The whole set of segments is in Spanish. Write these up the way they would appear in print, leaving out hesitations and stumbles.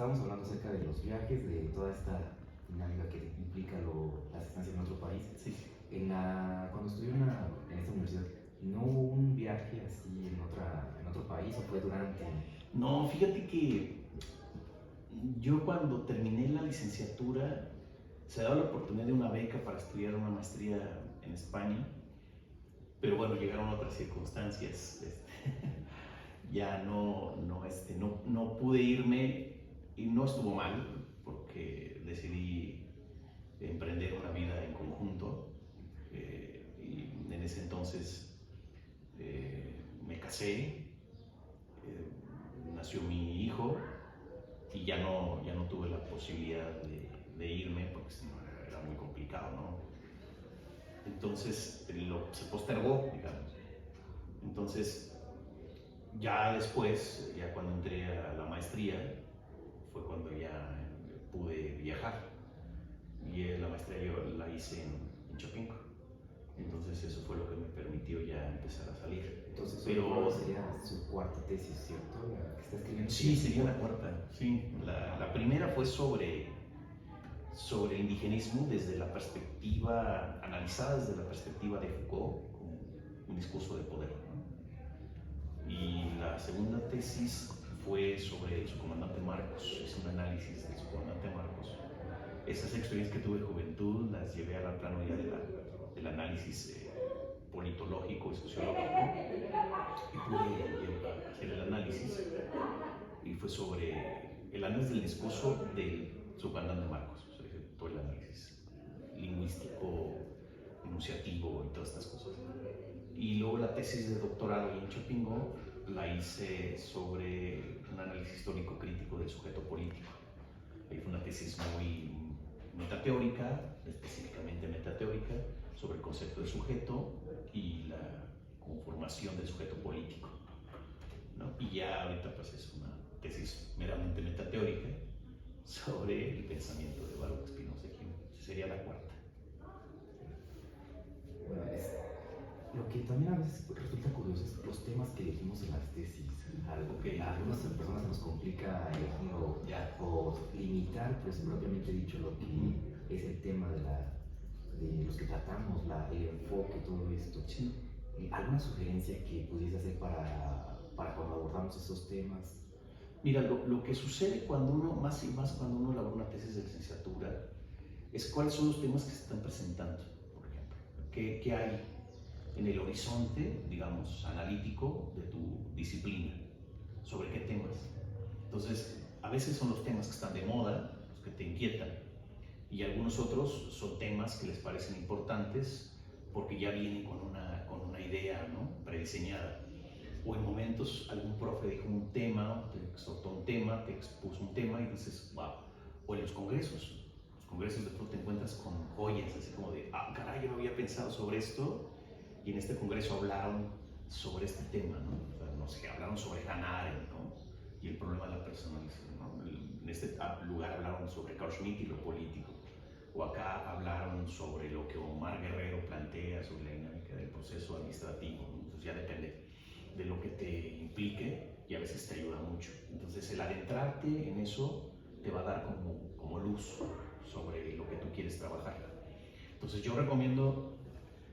estábamos hablando acerca de los viajes, de toda esta dinámica que implica las estancias en otro país. Sí. Cuando estudié en esta universidad, ¿no hubo un viaje así en otro país o fue durante? No, fíjate que yo cuando terminé la licenciatura se daba la oportunidad de una beca para estudiar una maestría en España, pero bueno, llegaron otras circunstancias. Ya no pude irme y no estuvo mal porque decidí emprender una vida en conjunto y en ese entonces me casé, nació mi hijo y ya no tuve la posibilidad de irme porque si no era muy complicado, ¿no? Entonces se postergó, digamos. Entonces ya después, ya cuando entré a la maestría, fue cuando ya pude viajar. Y la maestría yo la hice en Chapingo. Entonces eso fue lo que me permitió ya empezar a salir. Entonces, pero sería su cuarta tesis, ¿cierto? La que está escribiendo. Sí, sería la cuarta. Sí. La primera fue sobre indigenismo desde la perspectiva, analizada desde la perspectiva de Foucault, como un discurso de poder, ¿no? Y la segunda tesis fue sobre su comandante Marcos, es un análisis de su comandante Marcos. Esas experiencias que tuve de juventud las llevé al plano ya del análisis politológico y sociológico y pude hacer el análisis y fue sobre el análisis del discurso del subcomandante Marcos, o sea, todo el análisis lingüístico, enunciativo y todas estas cosas. Y luego la tesis de doctorado en Chapingo la hice sobre un análisis histórico crítico del sujeto político. Ahí fue una tesis muy metateórica, específicamente metateórica, sobre el concepto de sujeto y la conformación del sujeto político, ¿no? Y ya ahorita pues es una tesis meramente metateórica sobre el pensamiento de Baruch Spinoza, que sería la cuarta. Bueno, lo que también a veces resulta curioso es los temas que elegimos en las tesis. Algo que a algunas personas nos complica elegir o limitar, pues propiamente dicho, lo que es el tema de los que tratamos, el enfoque, todo esto. Sí. ¿Alguna sugerencia que pudiese hacer para cuando abordamos esos temas? Mira, lo que sucede cuando uno, más y más cuando uno elabora una tesis de licenciatura, es cuáles son los temas que se están presentando, por ejemplo. ¿Qué hay en el horizonte, digamos, analítico de tu disciplina? ¿Sobre qué temas? Entonces, a veces son los temas que están de moda, los que te inquietan, y algunos otros son temas que les parecen importantes porque ya vienen con una idea, ¿no?, prediseñada. O en momentos algún profe dijo un tema, te exhortó un tema, te expuso un tema y dices, wow. O en los congresos de pronto te encuentras con joyas, así como de, caray, yo no había pensado sobre esto, y en este congreso hablaron sobre este tema, ¿no? O sea, no sé, hablaron sobre Hannah Arendt, ¿no?, y el problema de la personalización, ¿no? En este lugar hablaron sobre Carl Schmitt y lo político, o acá hablaron sobre lo que Omar Guerrero plantea sobre la dinámica del proceso administrativo, ¿no? Entonces ya depende de lo que te implique y a veces te ayuda mucho. Entonces el adentrarte en eso te va a dar como luz sobre lo que tú quieres trabajar. Entonces yo recomiendo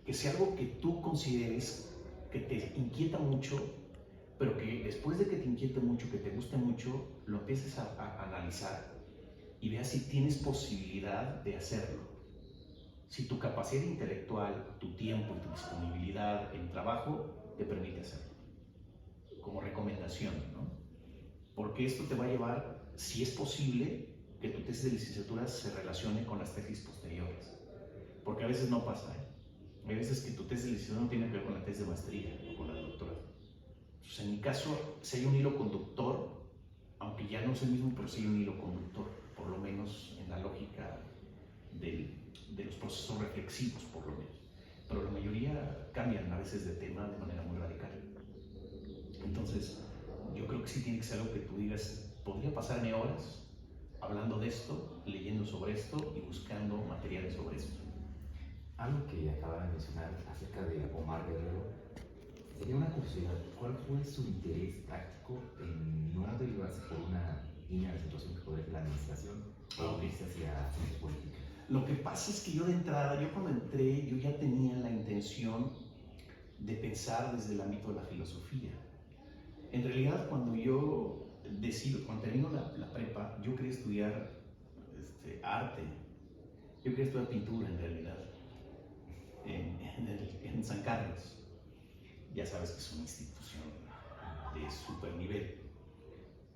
que sea algo que tú consideres que te inquieta mucho, pero que después de que te inquiete mucho, que te guste mucho, lo empieces a analizar y veas si tienes posibilidad de hacerlo. Si tu capacidad intelectual, tu tiempo y tu disponibilidad en trabajo te permite hacerlo. Como recomendación, ¿no? Porque esto te va a llevar, si es posible, que tu tesis de licenciatura se relacione con las tesis posteriores. Porque a veces no pasa, ¿eh? Hay veces que tu tesis de licenciatura no tiene que ver con la tesis de maestría o con la de doctorado. Entonces, en mi caso, si hay un hilo conductor, aunque ya no es el mismo, pero sí hay un hilo conductor, por lo menos en la lógica de los procesos reflexivos, por lo menos. Pero la mayoría cambian a veces de tema de manera muy radical. Entonces, yo creo que sí tiene que ser algo que tú digas, podría pasarme horas hablando de esto, leyendo sobre esto y buscando materiales sobre esto. Algo que acababa de mencionar acerca de Omar Guerrero, sería una curiosidad, ¿cuál fue su interés práctico en no derivarse por una línea de situación que podría la administración o irse hacia ciencias políticas? Lo que pasa es que yo de entrada, yo cuando entré, yo ya tenía la intención de pensar desde el ámbito de la filosofía. En realidad, cuando yo cuando termino la prepa, yo quería estudiar arte. Yo quería estudiar pintura en realidad, en San Carlos. Ya sabes que es una institución de super nivel.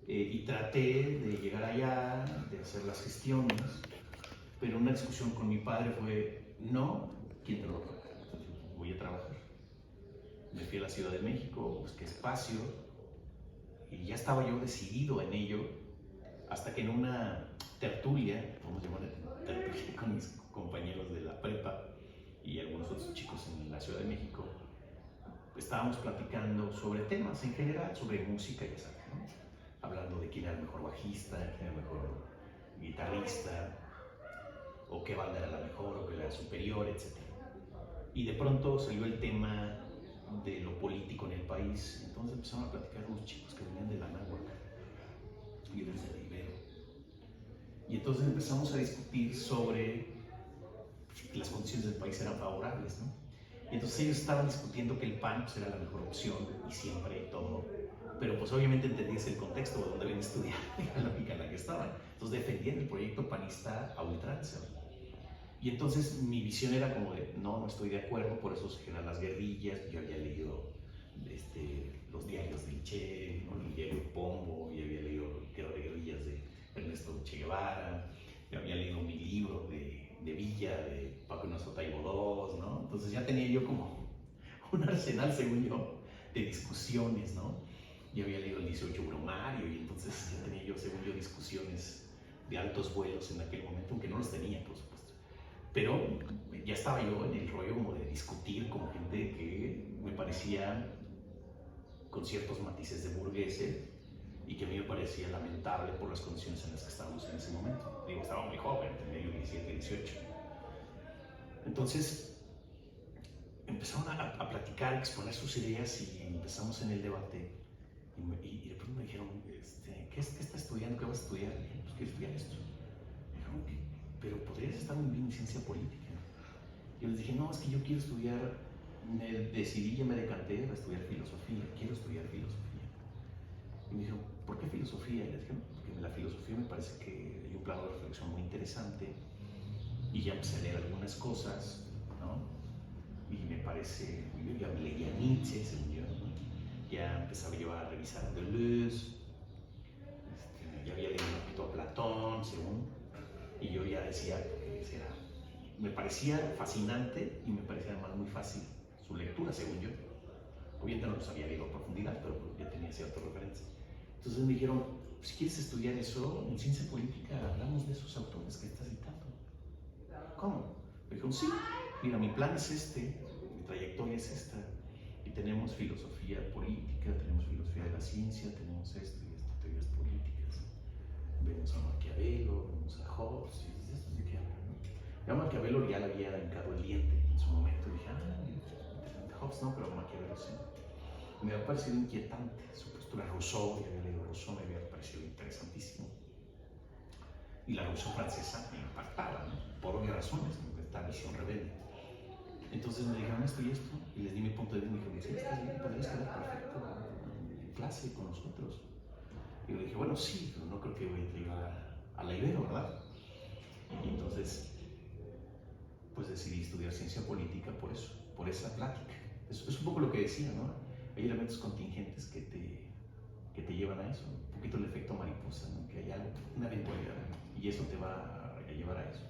Y traté de llegar allá, de hacer las gestiones, pero una discusión con mi padre fue, no, ¿quién te lo va a pagar? Entonces, voy a trabajar. Me fui a la Ciudad de México, busqué espacio y ya estaba yo decidido en ello, hasta que en una tertulia, vamos a llamarle tertulia con mis compañeros de la prepa y algunos otros chicos en la Ciudad de México, estábamos platicando sobre temas en general, sobre música, ya sabes, ¿no? Hablando de quién era el mejor bajista, quién era el mejor guitarrista, o qué banda era la mejor, o qué era la superior, etc. Y de pronto salió el tema de lo político en el país. Entonces empezaron a platicar unos chicos que venían de la náhuatl y desde el Ibero. Y entonces empezamos a discutir sobre que las condiciones del país eran favorables, ¿no? Y entonces ellos estaban discutiendo que el PAN pues, era la mejor opción y siempre y todo. Pero pues obviamente entendías el contexto de dónde venían a estudiar y la lógica en la que estaban. Entonces defendían el proyecto panista a ultranza. Y entonces mi visión era como de, no estoy de acuerdo, por eso se generan las guerrillas. Yo había leído los diarios de Che, ¿no? El diario Pombo, y había leído Guerra de Guerrillas de Ernesto Che Guevara, yo había leído mi libro de Villa, de Paco Ignacio Taibo II, ¿no? Entonces ya tenía yo como un arsenal, según yo, de discusiones, ¿no? Yo había leído el 18 Brumario y entonces ya tenía yo, según yo, discusiones de altos vuelos en aquel momento, aunque no los tenía, por supuesto. Pero ya estaba yo en el rollo como de discutir con gente que me parecía con ciertos matices de burgueses y que a mí me parecía lamentable por las condiciones en las que estábamos en ese momento. Digo, estaba muy joven, tenía yo 17, 18. Entonces empezaron a platicar, a exponer sus ideas y empezamos en el debate. Y de pronto me dijeron, ¿qué estás estudiando? ¿Qué vas a estudiar? Y dije, pues quiero estudiar esto. Me dijeron, pero podrías estar muy bien en ciencia política. Yo les dije, no, es que yo quiero estudiar, decidí, ya me decanté a estudiar filosofía, quiero estudiar filosofía. Y me dijeron, ¿por qué filosofía? Y les dije, porque la filosofía me parece que hay un plano de reflexión muy interesante y ya empecé a leer algunas cosas, ¿no? Y me parece, yo ya leía Nietzsche, según yo, ¿no? Ya empezaba yo a revisar a Deleuze, ya había leído un poquito a Platón, según, y yo ya decía que me parecía fascinante y me parecía además muy fácil su lectura, según yo. Obviamente no los había leído a profundidad, pero ya tenía cierta referencia. Entonces me dijeron, si quieres estudiar eso, en ciencia política hablamos de esos autores que estás citando. ¿Cómo? Me dijeron, sí, mira, mi plan es mi trayectoria es esta, y tenemos filosofía política, tenemos filosofía de la ciencia, tenemos esto y esto, teorías políticas. Vemos a Maquiavelo, vemos a Hobbes, y esto de qué hablan, ¿no? Ya Maquiavelo ya le había hincado el diente en su momento, y dije, interesante, Hobbes no, pero Maquiavelo sí. Me había parecido inquietante su postura. Rousseau, ya había leído Rousseau, me había parecido interesantísimo. Y la Revolución Francesa me impactaba, ¿no? Por obvias razones, esta visión rebelde. Entonces me dijeron esto y esto, y les di mi punto de vista y me dijeron, sí, estás bien, podrías quedar perfecto en clase con nosotros. Y yo le dije, bueno, sí, pero no creo que voy a llegar a la Ibero, ¿verdad? Y entonces, pues decidí estudiar ciencia política por eso, por esa plática. Es un poco lo que decía, ¿no? Hay elementos contingentes que te llevan a eso, un poquito el efecto mariposa, ¿no? Que hay algo, una eventualidad, y eso te va a llevar a eso.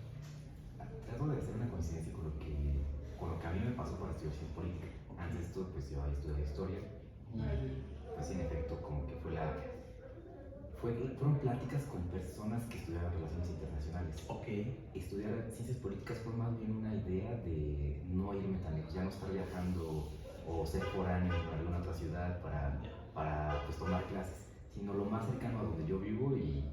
Trato de hacer una coincidencia con lo que a mí me pasó con estudiar ciencia política. Antes de esto, pues yo había estudiado historia y pues en efecto como que fueron pláticas con personas que estudiaban relaciones internacionales. Ok. Estudiar ciencias políticas fue más bien una idea de no irme tan lejos, ya no estar viajando o ser foráneo en alguna otra ciudad para pues, tomar clases, sino lo más cercano a donde yo vivo y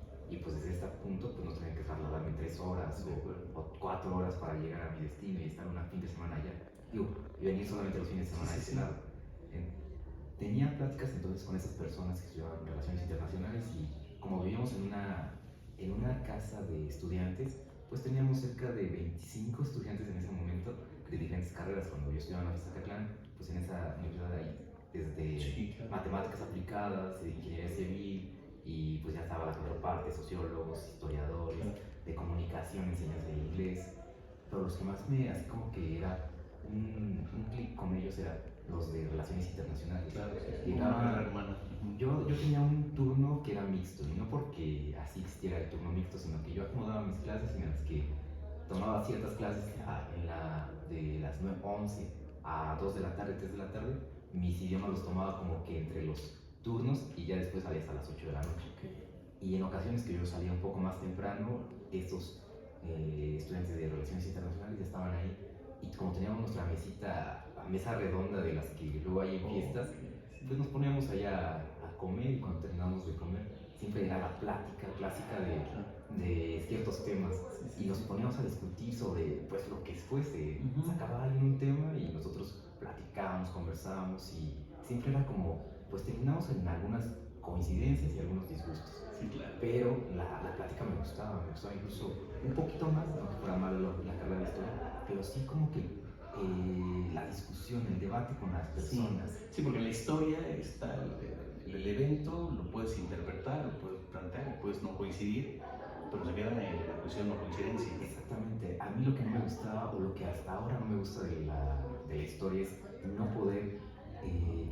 pues desde este punto pues no tenía que trasladarme 3 horas o 4 horas para llegar a mi destino y estar un fin de semana allá. Y venir solamente los fines de semana a ese lado. Tenía pláticas entonces con esas personas que estudiaban relaciones internacionales y como vivíamos en una en una casa de estudiantes, pues teníamos cerca de 25 estudiantes en ese momento de diferentes carreras. Cuando yo estudiaba en la Zacatlán, pues en esa universidad ahí, desde Sí, claro. matemáticas aplicadas, ingeniería civil, y pues ya estaba la contraparte, sociólogos, historiadores, Claro. de comunicación, enseñanza de inglés. Pero los que más me, así como que era un clic con ellos, eran los de relaciones internacionales. Claro, sí. Llegaba, Hermana. yo tenía un turno que era mixto, y no porque así existiera el turno mixto, sino que yo acomodaba mis clases en las que tomaba ciertas clases de las 11 a 2 de la tarde, 3 de la tarde. Mis idiomas los tomaba como que entre los turnos y ya después salía hasta las 8 de la noche. Y en ocasiones que yo salía un poco más temprano, estos estudiantes de relaciones internacionales ya estaban ahí. Y como teníamos nuestra mesa redonda de las que luego hay en fiestas, pues nos poníamos allá a comer, y cuando terminábamos de comer, siempre era la plática clásica de ciertos temas, y nos poníamos a discutir sobre pues lo que fuese. Sacaba alguien un tema y nosotros platicábamos, conversábamos, y siempre era como, pues terminamos en algunas coincidencias y algunos disgustos. Sí, claro. Pero la plática me gustaba incluso un poquito más, aunque fuera mal la carrera de historia, pero sí como que la discusión, el debate con las personas. Sí, porque en la historia está el evento, lo puedes interpretar, lo puedes plantear, puedes no coincidir, pero se queda en la cuestión no coincidencia. Exactamente. A mí lo que no me gustaba, o lo que hasta ahora no me gusta de la historia, es no poder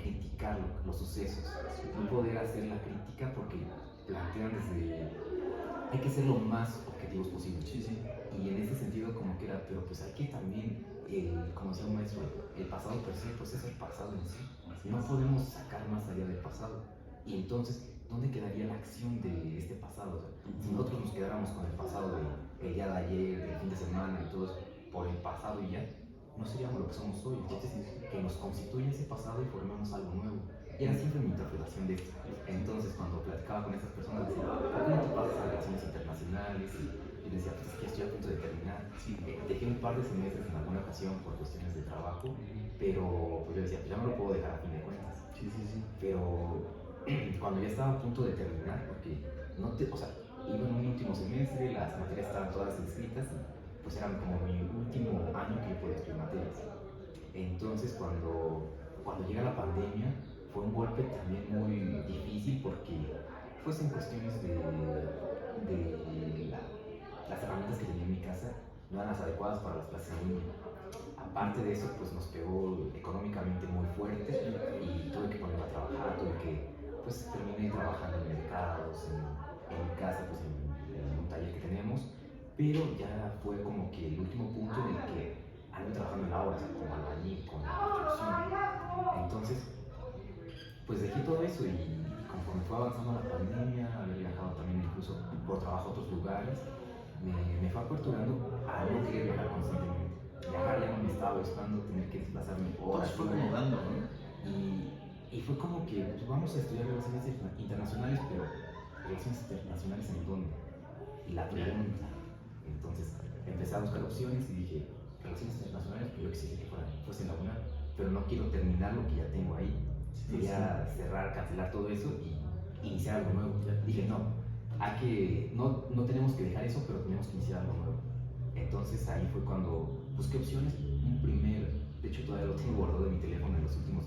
criticar los sucesos, no poder hacer la crítica, porque plantean desde, hay que ser lo más objetivos posible. Sí, sí. Y en ese sentido como que era, pero pues hay que también, como decía un maestro, el pasado per se, pues es el pasado en sí. No podemos sacar más allá del pasado. Y entonces, ¿dónde quedaría la acción de este pasado? O sea, si nosotros nos quedáramos con el pasado del día de ayer, del fin de semana y todo eso, por el pasado y ya, no seríamos lo que somos hoy. Entonces, que nos constituya ese pasado y formemos algo nuevo. Y era siempre mi interpretación de esto. Entonces, cuando platicaba con esas personas, decía, ¿por qué no te pasas a relaciones internacionales? Y decía, pues es que estoy a punto de terminar. Sí, dejé un par de semestres en alguna ocasión por cuestiones de trabajo, pero pues yo decía, pues ya no lo puedo dejar a fin de cuentas. Sí, sí, sí. Pero cuando ya estaba a punto de terminar, porque o sea, iba en un último semestre, las materias estaban todas inscritas, y pues eran como mi último año que yo podía estudiar materias. Entonces, cuando llega la pandemia, fue un golpe también muy difícil, porque pues en cuestiones de las herramientas que tenía en mi casa no eran las adecuadas para las clases en línea. Aparte de eso, pues nos pegó económicamente muy fuerte, y tuve que ponerme a trabajar, pues terminé trabajando en mercados, en mi casa, pues en un taller que tenemos, pero ya fue como que el último punto en el que ando trabajando en la obra, o sea, como albañil, con la construcción. Entonces, pues dejé todo eso, y conforme fue avanzando la pandemia, había viajado también incluso por trabajo a otros lugares, me fue aperturando a no querer viajar constantemente. Viajar ya no me estaba gustando, tener que desplazarme horas. Todo fue acomodando, ¿no? Y fue como que pues, vamos a estudiar relaciones internacionales, pero relaciones internacionales ¿en dónde? Y la pregunta. Entonces empecé a buscar opciones y dije, relaciones internacionales, pues yo quisiera que fuese en la UNAM, pero no quiero terminar lo que ya tengo ahí. Quería cerrar, cancelar todo eso y iniciar algo nuevo. Dije, no, no tenemos que dejar eso, pero tenemos que iniciar algo nuevo. Entonces ahí fue cuando busqué opciones. De hecho todavía lo tengo guardado en mi teléfono, en los últimos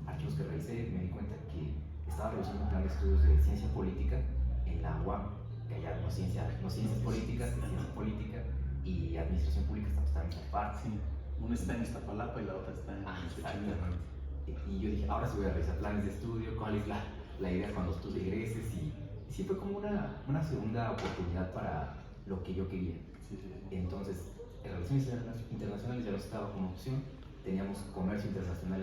archivos que revisé, me di cuenta que estaba realizando un plan de estudios de ciencia política en la UAM, que allá no ciencias políticas, ciencia política y administración pública están en la parte. Sí. Una está en Iztapalapa y la otra está en Xochimilco. Y yo dije, ahora sí voy a realizar planes de estudio, cuál es la idea cuando tú regreses, y sí fue como una segunda oportunidad para lo que yo quería. Sí, sí, sí. Entonces, en relaciones internacionales ya no estaba como opción, teníamos comercio internacional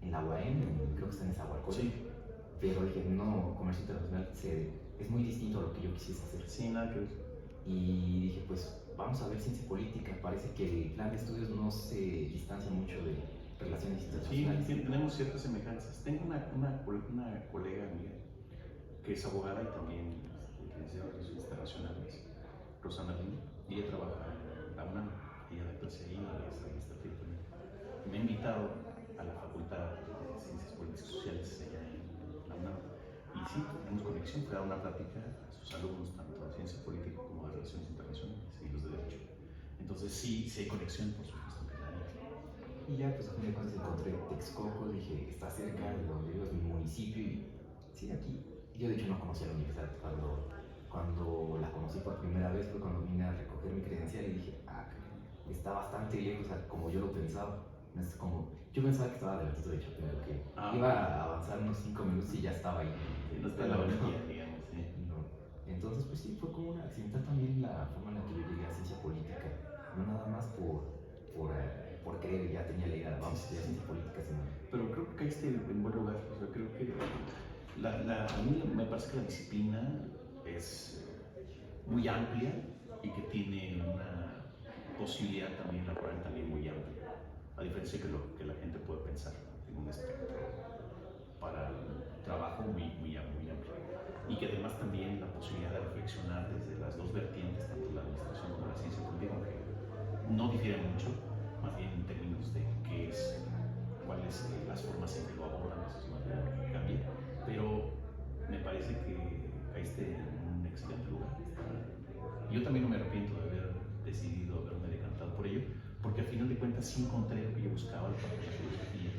en la UAM, creo que está en Nezahualcóyotl. Sí. Pero dije, no, comercio internacional es muy distinto a lo que yo quisiese hacer. Sí, nada que ver. Y dije, pues vamos a ver ciencia política. Parece que el plan de estudios no se distancia mucho de relaciones internacionales. Sí, tenemos ciertas semejanzas. Tengo una colega mía que es abogada y también licenciada en Relaciones Internacionales, Rosana Lima, y ella trabaja en la UNAM, ella da clase ahí y es administrativa también. Me ha invitado a la Facultad de Ciencias Políticas y Sociales allá en la UNAM, y sí, tenemos conexión. Fue a dar una plática a sus alumnos, tanto de ciencia política como de relaciones internacionales y los de derecho. Entonces sí, sí hay conexión, por supuesto que la hay. Y ya, pues a fin de cuentas encontré Texcoco, dije, está cerca de donde vivo, es mi municipio y sí, aquí. Yo de hecho no conocía la universidad cuando la conocí por primera vez, fue cuando vine a recoger mi credencial y dije, ah, está bastante lejos, o sea, como yo lo pensaba. No es como, yo pensaba que estaba adelantito de Chapinero, que iba a avanzar unos 5 minutos y ya estaba ahí. No está en la orilla, digamos. No. Entonces, pues sí, fue como una accidental también la forma en la que yo llegué a ciencia política. No nada más por querer, ya tenía la idea, vamos a estudiar ciencia política, sino... Pero creo que caíste en buen lugar. O sea, creo que a mí me parece que la disciplina es muy amplia y que tiene una posibilidad también laboral también muy amplia, a diferencia de lo que la gente puede pensar en un espectro para el trabajo muy, muy amplio. Y que además también la posibilidad de reflexionar desde las dos vertientes, tanto la administración como la ciencia política, aunque no difieren mucho, más bien en términos de qué es, cuáles las formas en que lo abordan, eso es más bien lo que cambia, pero me parece que caíste en un excelente lugar. Yo también no me arrepiento de haber decidido, haberme decantado por ello, porque al final de cuentas sí encontré lo que yo buscaba, la filosofía,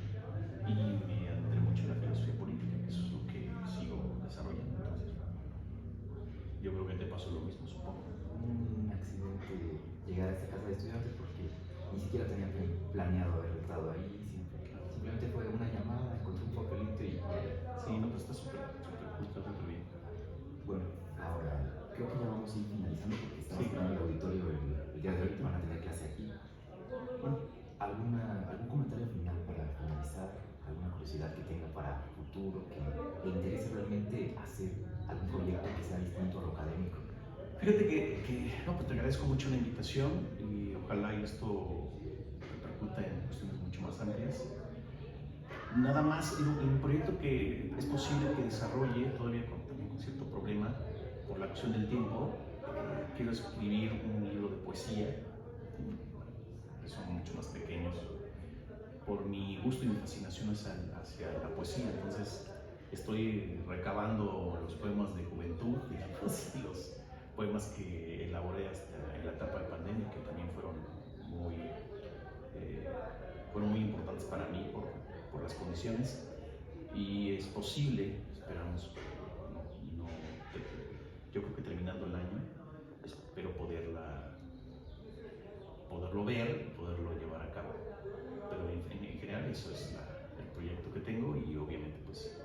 y me adentré mucho en la filosofía política, que eso es lo que sigo desarrollando. Entonces, yo creo que te pasó lo mismo, supongo. Un accidente llegar a esta casa de estudiantes porque ni siquiera tenía planeado haber estado ahí, simplemente fue una llamada, encontré un papelito y ya. Sí, no, pues está súper, súper cool, está súper bien. Bueno, ahora creo que ya vamos a ir finalizando porque estamos esperando el auditorio el día de hoy, van a tener clase aquí. Bueno, ¿algún comentario final para finalizar? ¿Alguna curiosidad que tenga para el futuro, que le interese realmente hacer algún proyecto que sea distinto a lo académico? Fíjate que no, pues te agradezco mucho la invitación y ojalá esto repercuta en cuestiones mucho más amplias. Nada más, en un proyecto que es posible que desarrolle, todavía también con cierto problema por la cuestión del tiempo, quiero escribir un libro de poesía, que son mucho más pequeños, por mi gusto y mi fascinación hacia la poesía. Entonces estoy recabando los poemas de juventud, digamos, los poemas que elaboré hasta en la etapa de pandemia, que también fueron muy importantes para mí por las condiciones. Y es posible, esperamos, yo creo que terminando el año, espero poderlo ver, poderlo llevar a cabo. Pero en general eso es el proyecto que tengo y obviamente pues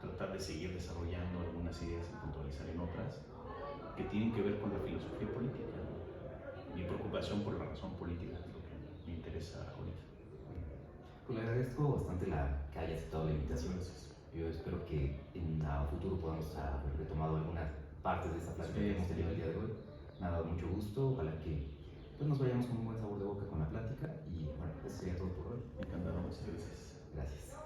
tratar de seguir desarrollando algunas ideas y puntualizar en otras que tienen que ver con la filosofía política. Mi preocupación por la razón política es lo que me interesa ahorita. Pues le agradezco bastante que haya aceptado la invitación. Yo espero que en un futuro podamos haber retomado algunas partes de esta plática que hemos tenido el día de hoy. Me ha dado mucho gusto, ojalá que pues, nos vayamos con un buen sabor de boca con la plática y bueno, eso sería todo por hoy. Encantado, muchas gracias. Gracias.